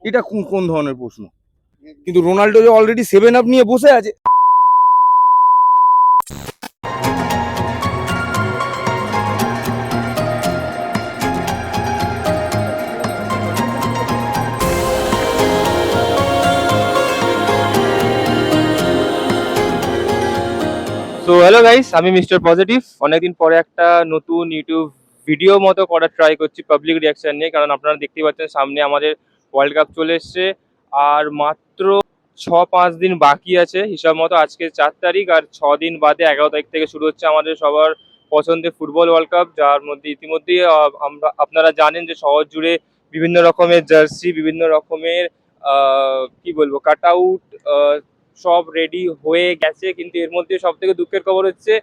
এটা কোন ধরনের প্রশ্ন? কিন্তু রোনাল্ডো যে অলরেডি 7 আপ নিয়ে বসে আছে। সো হ্যালো গাইস, আমি মিস্টার পজিটিভ। অনেকদিন পরে একটা নতুন ইউটিউব ভিডিও মতো করার ট্রাই করছি পাবলিক রিয়াকশন নিয়ে, কারণ আপনারা দেখতেই পাচ্ছেন সামনে আমাদের ওয়ার্ল্ড কাপ চলে এসছে। আর মাত্র 5 দিন বাকি আছে হিসাব মতো। আজকে 4 তারিখ, আর 6 দিন বাদে 11 তারিখ থেকে শুরু হচ্ছে আমাদের সবার পছন্দের ফুটবল ওয়ার্ল্ড কাপ, যার মধ্যে ইতিমধ্যেই আপনারা জানেন যে শহর জুড়ে বিভিন্ন রকমের জার্সি, বিভিন্ন রকমের কি বলবো কাট আউট সব রেডি হয়ে গেছে। কিন্তু এর মধ্যে সব থেকে দুঃখের খবর হচ্ছে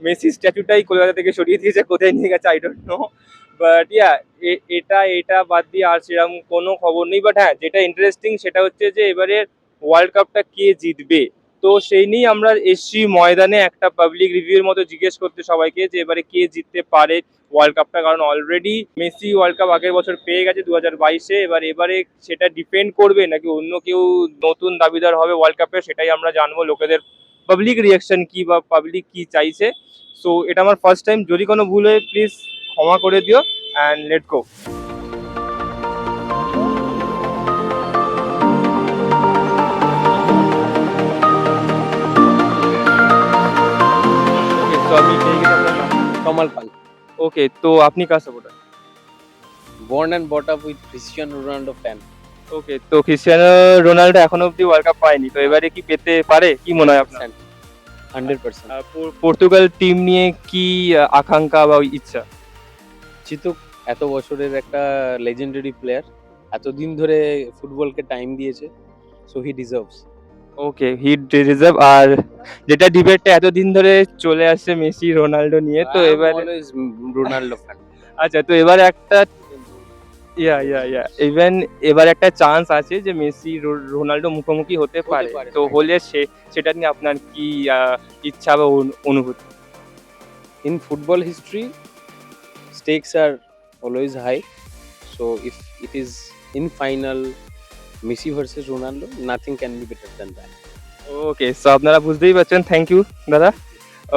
মেসি স্ট্যাচুটাই কলকাতা থেকে সরিয়ে দিয়েছে, কোথায় নিয়ে গেছে I don't know. But yeah, এটা বাদ দিয়ে আর সেরকম কোনো খবর নেই। বাট হ্যাঁ, যেটা ইন্টারেস্টিং সেটা হচ্ছে যে এবারে ওয়ার্ল্ড কাপটা কে জিতবে। তো সেই নিয়েই আমরা এসছি ময়দানে একটা পাবলিক রিভিউর মতো জিজ্ঞেস করতে সবাইকে যে এবারে কে জিততে পারে ওয়ার্ল্ড কাপটা। কারণ অলরেডি মেসি ওয়ার্ল্ড কাপ আগের বছর পেয়ে গেছে 2022-এ। এবারে সেটা ডিপেন্ড করবে নাকি অন্য কেউ নতুন দাবিদার হবে ওয়ার্ল্ড কাপে, সেটাই আমরা জানবো লোকেদের পাবলিক রিয়াকশন কি বা পাবলিক কি চাইছে। সো এটা আমার ফার্স্ট টাইম, যদি কোনো ভুল হয় প্লিজ ক্ষমা করে দিও অ্যান্ড লেট গো। ওকে, তো আমি পেয়ে গেছি আপনার নাম। Kamal Pal. ওকে, তো আপনি কার supporter? Born and brought up with Cristiano Ronaldo fan. Okay, তো ক্রিস্টিয়ানো রোনাল্ডো এখনো অব্দি ওয়ার্ল্ড কাপ পায়নি, তো এবারে কি পেতে পারে, কি মনে হয় আপনার? 100%. পর্তুগাল টিম নিয়ে কি আকাঙ্ক্ষা বা ইচ্ছা? চিতুক এত বছরের একটা লেজেন্ডারি প্লেয়ার, এতদিন ধরে ফুটবলকে টাইম দিয়েছে, so he deserves. Okay, he reserve. আর যেটা ডিবেটটা এতদিন ধরে চলে আসছে মেসি রোনাল্ডো নিয়ে, তো এবারে অলওয়েজ রোনাল্ডো ফ্যান। আচ্ছা, তো এবারে একটা ইভেন এবার একটা চান্স আছে যে মেসি রোনাল্ডো মুখোমুখি হতে পারে। পারে, তো right. হলে সেটা নিয়ে আপনার কি ইচ্ছা বা অনুভূতি? In football history, stakes are always high. So if it is in final Messi versus Ronaldo, nothing can be better than that. Okay, so আপনারা বুঝতেই পারছেন। थैंक यू दादा।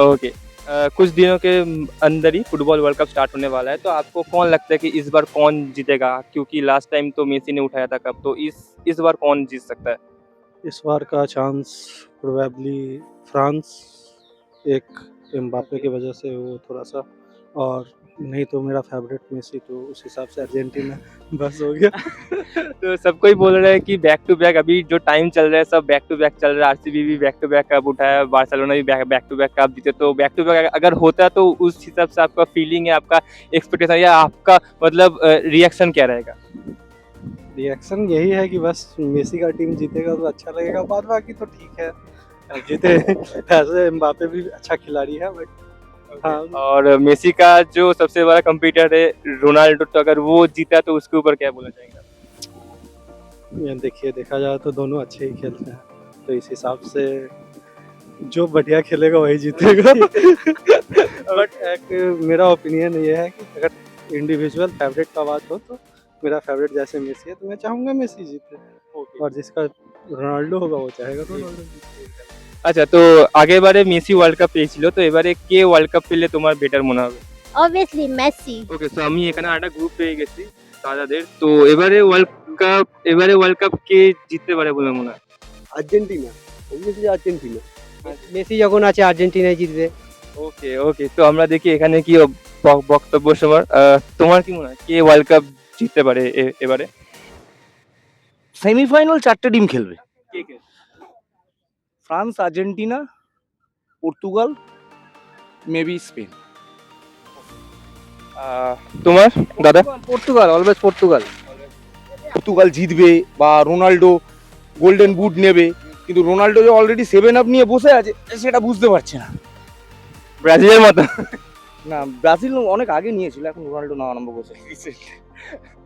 ओके, कुछ दिनों के अंदर ही फुटबॉल वर्ल्ड कप स्टार्ट होने वाला है, तो आपको कौन लगता है कि इस बार कौन जीतेगा? क्योंकि लास्ट टाइम तो मेसी ने उठाया था कप, तो इस बार कौन जीत सकता है? इस बार का चांस प्रोबेबली फ्रांस, एक एम्बापे की वजह से वो थोड़ा सा, और नहीं तो मेरा फेवरेट मेसी, तो उस हिसाब से अर्जेंटीना बस हो गया। तो सब कोई बोल रहा है कि बैक टू बैक अभी जो टाइम चल रहा है सब बैक टू बैक चल रहा है। आरसीबी भी बैक टू बैक कप उठाया, बार्सिलोना भी बैक टू बैक कप जीते। तो बैक टू बैक अगर होता तो उस हिसाब से आपका फीलिंग है, आपका एक्सपेक्टेशन या आपका मतलब रिएक्शन क्या रहेगा? रिएक्शन यही है कि बस मेसी का टीम जीतेगा तो अच्छा लगेगा, बाद बाकी तो ठीक है, जीते। ऐसे एम्बापे भी अच्छा खिलाड़ी है, बट हाँ, और मेसी का जो सबसे बड़ा कंपीटर है रोनाल्डो, तो अगर वो जीता तो उसके ऊपर क्या बोलना चाहेंगे? ये देखिए, देखा जाए तो दोनों अच्छे ही खेलते हैं, तो इस हिसाब से जो बढ़िया खेलेगा वही जीतेगा। बट एक मेरा ओपिनियन ये है कि अगर इंडिविजुअल फेवरेट का बात हो तो मेरा फेवरेट जैसे मेसी है, तो मैं चाहूँगा मेसी जीते, और जिसका रोनाल्डो होगा वो चाहेगा रोनाल्डो जीते। আচ্ছা, তো আগেরবারে মেসি ওয়ার্ল্ড কাপ পেয়েছিল, তো এবারে কে ওয়ার্ল্ড কাপ পেলে তোমার বেটার মনে হবে? Obviously Messi. ওকে, তো আমি এখানে একটা গ্রুপ পেয়ে গেছি দাদাদের। তো এবারে ওয়ার্ল্ড কাপ কে জিততে পারে বলে মনে হয়? Argentina, obviously Argentina. মেসি যখন আছে আর্জেন্টিনায় জিতবে। ওকে ওকে, তো আমরা দেখি এখানে কি বক্তব্য সবার। তোমার কি মনে হয় কে ওয়ার্ল্ড কাপ জিততে পারে এবারে? সেমিফাইনাল 4টে টিম খেলবে। কে কে? France, Argentina, Portugal, maybe Spain. তোমার দাদা? Portugal, always Portugal. পর্তুগাল জিতবে বা রোনাল্ডো গোল্ডেন বুট নেবে, কিন্তু রোনাল্ডো যে অলরেডি 7 আপ নিয়ে বসে আছে সেটা বুঝতে পারছে না। ব্রাজিলের মতো। না, ব্রাজিল অনেক আগে নিয়েছিল, এখন রোনাল্ডো না আরম্ভ করছে।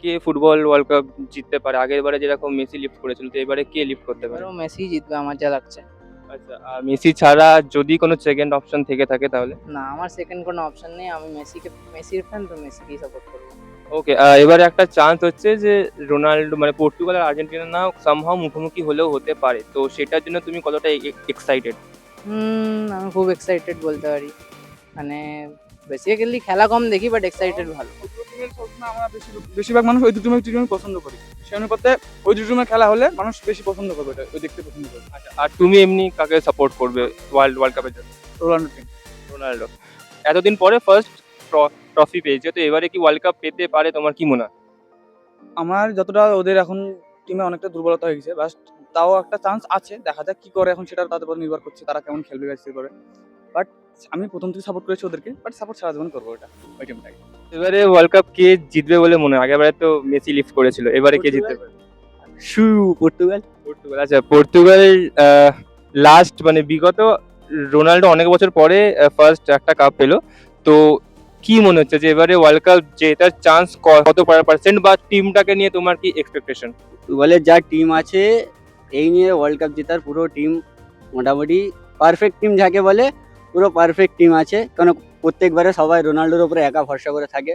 কে ফুটবল ওয়ার্ল্ড কাপ জিততে পারে? আগেরবারে যেরকম মেসি লিফট করেছিল, তো এবারে কে লিফট করতে পারে? এবারেও মেসি জিতবে আমার যা লাগছে। আচ্ছা, আর মেসি ছাড়া যদি কোনো সেকেন্ড অপশন থেকে থাকে তাহলে? না, আমার সেকেন্ড কোনো অপশন নেই, আমি মেসির ফ্যান, তো মেসিকেই সাপোর্ট করবো। ওকে, এবারে একটা চান্স হচ্ছে যে রোনাল্ডো মানে পর্তুগাল আর আর্জেন্টিনা না সামহাও মুখোমুখি হলেও হতে পারে, তো সেটার জন্য তুমি কতটা এক্সাইটেড? আমি খুব এক্সাইটেড বলতে পারি, মানে বেসিক্যালি খেলা কম দেখি বাট এক্সাইটেড ভালো। ওই দুটো টিমের সবসময় আমরা বেশিরভাগ মানুষ ওই দুটো টিমই পছন্দ করি, সেই অনুপাতে ওই দুটো টিমের খেলা হলে মানুষ বেশি পছন্দ করবে, এটা ওই দেখতে পছন্দ করবে। আচ্ছা, আর তুমি এমনি কাকে সাপোর্ট করবে ওয়ার্ল্ড কাপের জন্য? Ronaldo team. রোনাল্ডো এতদিন পরে ফার্স্ট ট্রফি পেয়েছে, তো এবারে কি ওয়ার্ল্ড কাপ পেতে পারে, তোমার কি মনে হয়? আমার যতটা ওদের এখন টিমে অনেকটা দুর্বলতা হয়ে গেছে, বাট তাও একটা চান্স আছে, দেখা যাক কি করে, এখন সেটা তাদের উপর নির্ভর করছে তারা কেমন খেলবে গাইছে করে। বাট আমি প্রথম থেকে সাপোর্ট করেছি ওদেরকে, বাট সাপোর্ট সারা জীবন করবো ওটা, ওই টিমটাকে। এবারে ওয়ার্ল্ড কাপ কে জিতবে বলে মনে হয়? আগেরবারে তো মেসি লিফট করেছিল, এবারে কে জিততে পারে? পর্তুগাল। পর্তুগাল। আচ্ছা, পর্তুগাল লাস্ট মানে বিগত রোনাল্ডো অনেক বছর পরে ফার্স্ট একটা কাপ পেলো, তো কি মনে হচ্ছে যে এবারে ওয়ার্ল্ড কাপ জেতার চান্স কত পার্সেন্ট, বা টিমটাকে নিয়ে তোমার কি এক্সপেকটেশন? পর্তুগালের যা টিম আছে এই নিয়ে ওয়ার্ল্ড কাপ জেতার পুরো টিম মোটামুটি পারফেক্ট টিম যাকে বলে, পুরো পারফেক্ট টিম আছে। কারণ প্রত্যেকবারে সবাই রোনাল্ডোর উপরে একা ভরসা করে থাকে।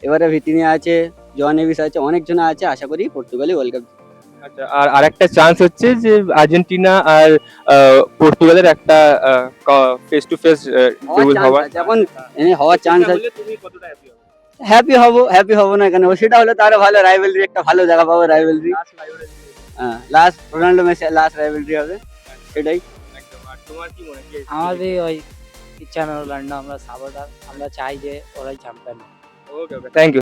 এবারে ভিতিনিয়া আছে, জোয়ান নেভিস আছে, অনেকজন আছে, আশা করি পর্তুগালই ওয়ার্ল্ড কাপ। আচ্ছা, আর আরেকটা চান্স হচ্ছে যে আর্জেন্টিনা আর পর্তুগালের একটা ফেস টু ফেস হওয়ার এখন হওয়ার চান্স আছে। তুমি কতটা হ্যাপি হবে? হ্যাপি হব না কেন, সেটা হলে তো আরো ভালো, রাইভেলরি একটা ভালো দেখা পাবো, রাইভেলরি। হ্যাঁ, last Ronaldo Messi last rivalry হবে, সেটাই। একদম। আর তোমার কি মনে হয়? আমাদের ওই ক্রিস্টিয়ানো রোনাল্ডো আমরা সাপোর্টার, আমরা চাই যে ওরাই champion. Okay, okay, thank you.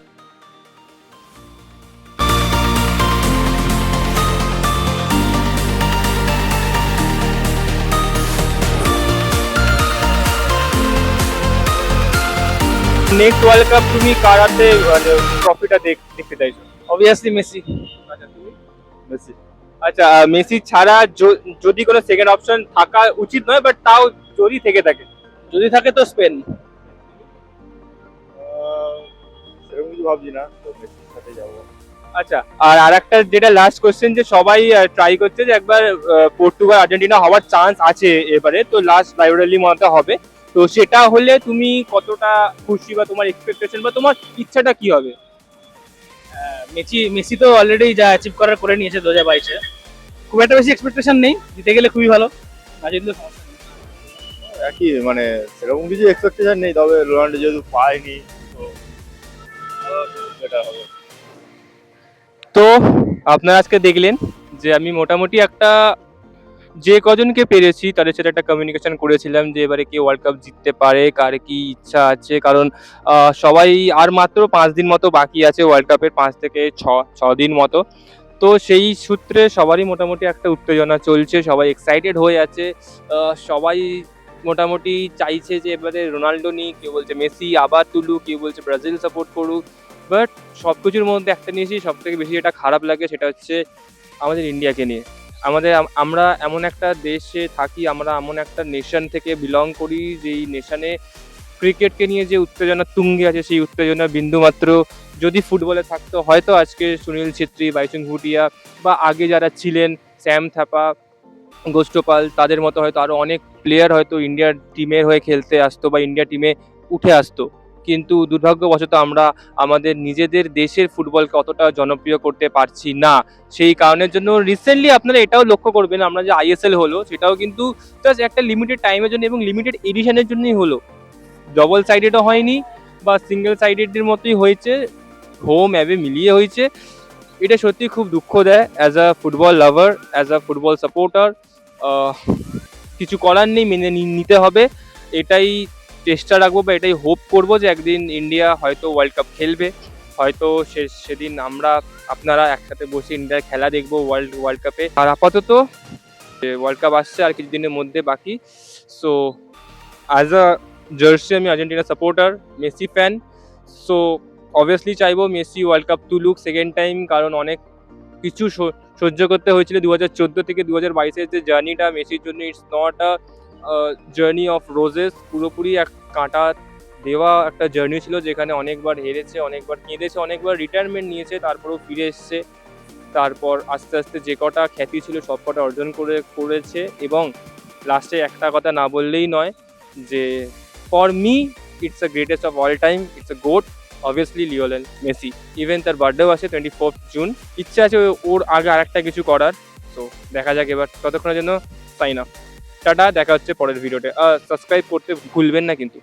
Next world cup তুমি কার হাতে মানে ট্রফিটা দেখতে চাইছো? Obviously Messi. আচ্ছা, তুমি? মেসি। আচ্ছা, মেসি ছাড়া যদি কোনো সেকেন্ড অপশন থাকা উচিত নয়, বাট তাও যদি থেকে থাকে? যদি থাকে তো স্পেন। সেরকম কিছু ভাবছি না, তো মেসির সাথে যাবো। আচ্ছা, আর আরেকটা যেটা লাস্ট কোশ্চেন, যে সবাই ট্রাই করছে যে একবার পর্তুগাল আর্জেন্টিনা হওয়ার চান্স আছে এবারে, তো লাস্ট রাইভালরি মতো হবে, তো সেটা হলে তুমি কতটা খুশি, বা তোমার এক্সপেকটেশন বা তোমার ইচ্ছাটা কি হবে? মেসি তো অলরেডি যা অ্যাচিভ করার করে নিয়েছে 2022-এ, খুব একটা বেশি এক্সপেকটেশন নেই, জিতে গেলে খুবই ভালো, না জিতলে সমস্যা নেই। একই মানে সেরকম কিছু এক্সপেকটেশন নেই, তবে রোনাল্ডো যেহেতু পায়নি তো সেটা হবে। তো আপনারা আজকে দেখলেন যে আমি মোটামুটি একটা যে কজনকে পেরেছি তাদের সাথে একটা কমিউনিকেশন করেছিলাম যে এবারে কে ওয়ার্ল্ড কাপ জিততে পারে, কার কি ইচ্ছা আছে, কারণ সবাই আর মাত্র 5 দিন মতো বাকি আছে ওয়ার্ল্ড কাপের, 5 থেকে 6 দিন মতো, তো সেই সূত্রে সবারই মোটামুটি একটা উত্তেজনা চলছে, সবাই এক্সাইটেড হয়ে আছে, সবাই মোটামুটি চাইছে যে এবারে রোনাল্ডো নিক, কেউ বলছে মেসি আবার তুলুক, কেউ বলছে ব্রাজিল সাপোর্ট করুক, বাট সব কিছুর মধ্যে একটা জিনিসই সব থেকে বেশি যেটা খারাপ লাগে সেটা হচ্ছে আমাদের ইন্ডিয়াকে নিয়ে। আমরা এমন একটা দেশে থাকি, আমরা এমন একটা নেশন থেকে বিলং করি, যেই নেশনে ক্রিকেটকে নিয়ে যে উত্তেজনা তুঙ্গে আছে, সেই উত্তেজনা বিন্দুমাত্র যদি ফুটবলে থাকতো, হয়তো আজকে সুনীল ছেত্রী, বাইচুং ভুটিয়া বা আগে যারা ছিলেন স্যাম থাপা, গোস্টপাল, তাদের মতো হয়তো আরো অনেক প্লেয়ার হয়তো ইন্ডিয়ার টিমের হয়ে খেলতে আসতো বা ইন্ডিয়া টিমে উঠে আসতো, কিন্তু দুর্ভাগ্যবশত আমরা আমাদের নিজেদের দেশের ফুটবলকে অতটা জনপ্রিয় করতে পারছি না। সেই কারণের জন্য রিসেন্টলি আপনারা এটাও লক্ষ্য করবেন, আমরা যে আইএসএল হলো সেটাও কিন্তু জাস্ট একটা লিমিটেড টাইমের জন্য এবং লিমিটেড এডিশনের জন্যই হলো, ডবল সাইডেডও হয়নি বা সিঙ্গেল সাইডেডের মতোই হয়েছে, হোম অ্যাওয়ে মিলিয়ে হয়েছে। এটা সত্যি খুব দুঃখ দেয় as a football lover, as a football supporter. কিছু করার নেই, মেনে নিতে হবে, এটাই চেষ্টা রাখবো বা এটাই হোপ করবো যে একদিন ইন্ডিয়া হয়তো ওয়ার্ল্ড কাপ খেলবে, হয়তো সেদিন আপনারা একসাথে বসে ইন্ডিয়ার খেলা দেখবো ওয়ার্ল্ড কাপে। আর আপাতত ওয়ার্ল্ড কাপ আসছে আর কিছুদিনের মধ্যে বাকি, সো অ্যাজ আ জার্সি আমি Argentina supporter, Messi fan, so obviously চাইবো মেসি ওয়ার্ল্ড কাপ তুলুক সেকেন্ড টাইম, কারণ অনেক কিছু সহ্য করতে হয়েছিল 2014 থেকে 2022-এর যে জার্নিটা মেসির জন্য, it's not a journey of roses, পুরোপুরি এক কাঁটা দেওয়া একটা জার্নি ছিল, যেখানে অনেকবার হেরেছে, অনেকবার কেঁদেছে, অনেকবার রিটায়ারমেন্ট নিয়েছে, তারপরেও ফিরে এসছে, তারপর আস্তে আস্তে যে কটা খ্যাতি ছিল সব কটা অর্জন করেছে, এবং লাস্টে একটা কথা না বললেই নয় যে for me it's a greatest of all time, it's a goat, obviously Lionel Messi. Even তার বার্থডেও আছে 24 জুন। ইচ্ছা আছে ওর আগে আরেকটা কিছু করার, তো দেখা যাক এবার। ততক্ষণের জন্য সাইন আপ, টাটা, দেখা হচ্ছে পরের ভিডিওতে। সাবস্ক্রাইব করতে ভুলবেন না কিন্তু।